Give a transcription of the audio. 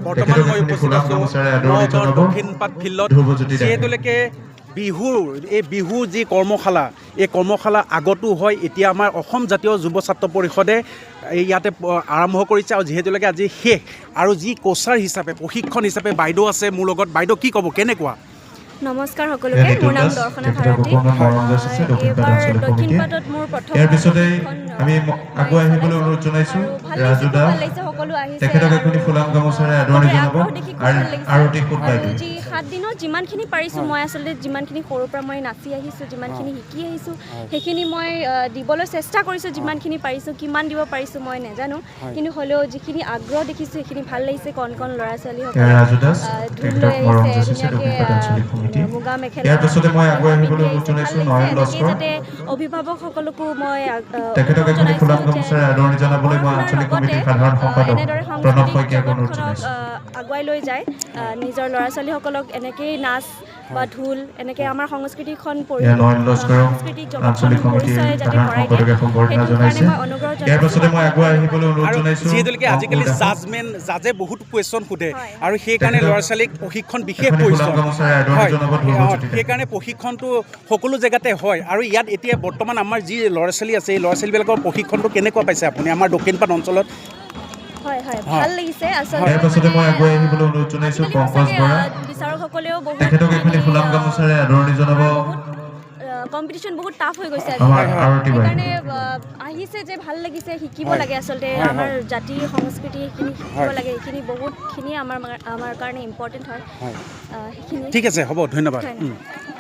বৰ্তমান মই উপস্থিত আছোঁ নগাঁৱৰ দক্ষিণপাট ফিল্ডত যিহেতুলৈকে বিহু যি কৰ্মশালা এই কৰ্মশালা আগতো হয় এতিয়া আমাৰ অসম জাতীয় যুৱ ছাত্ৰ পৰিষদে ইয়াতে আৰম্ভ কৰিছে আৰু যিহেতুলৈকে আজি শেষ আৰু যি কোচাৰ হিচাপে প্ৰশিক্ষণ হিচাপে বাইদেউ আছে মোৰ লগত বাইদেউ কি ক'ব কেনেকুৱা নমস্কাৰ সকলোকে মোৰ নাম দৰ্শনা ভাৰতী এইবাৰ দক্ষিণপাটত মোৰ প্ৰথম আমি আগুৱাই আহিবলৈ অনুৰোধ জনাইছো ৰাজু দা সকলো আহিছে তেখেতক এখনি ফুলাম গামোচাৰে আদৰণি জনাব আৰু যি 7 দিনত যিমানখিনি পাৰিছোঁ মই আচলতে যিমানখিনি সৰুৰ পৰা মই নাচি আহিছোঁ যিমানখিনি শিকি আহিছোঁ সেইখিনি মই দিবলৈ চেষ্টা কৰিছোঁ যিমানখিনি পাৰিছোঁ কিমান দিব পাৰিছোঁ মই নাজানো কিন্তু হ'লেও যিখিনি আগ্ৰহ দেখিছোঁ সেইখিনি ভাল লাগিছে কণ কণ ল'ৰা ছোৱালীসকলে মুগা মেখেলা যাতে অভিভাৱকসকলকো মই এনেদৰে আগুৱাই লৈ যায় নিজৰ ল'ৰা ছোৱালীসকলক এনেকেই নাচ বা ঢোল এনেকৈ আমাৰ সংস্কৃতিখন যিহেতুলৈকে আজিকালি জাজে বহুত কুৱেশ্যন সোধে আৰু সেইকাৰণে ল'ৰা ছোৱালীক প্ৰশিক্ষণ বিশেষ প্ৰয়োজন হয় সেইকাৰণে প্ৰশিক্ষণটো সকলো জেগাতে হয় আৰু ইয়াত এতিয়া বৰ্তমান আমাৰ যি ল'ৰা ছোৱালী আছে এই ল'ৰা ছোৱালীবিলাকৰ প্ৰশিক্ষণটো কেনেকুৱা পাইছে আপুনি আমাৰ দক্ষিণপাট অঞ্চলত হয় হয় ভাল লাগিছে আচলতে মই আগুৱাই আহিবলৈ অনুৰোধ জনাইছো পংকজ বৰা বিচাৰকসকলেও বহুত তেখেতক এখনি ফুলাম গামোচাৰে আদৰণি জনাব কম্পিটিশ্যন বহুত টাফ হৈ গৈছে সেইকাৰণে আহিছে যে ভাল লাগিছে শিকিব লাগে আচলতে আমাৰ জাতিৰ সংস্কৃতি সেইখিনি শিকিব লাগে সেইখিনি বহুতখিনি আমাৰ কাৰণে ইম্পৰ্টেণ্ট হয় সেইখিনি ঠিক আছে হ'ব ধন্যবাদ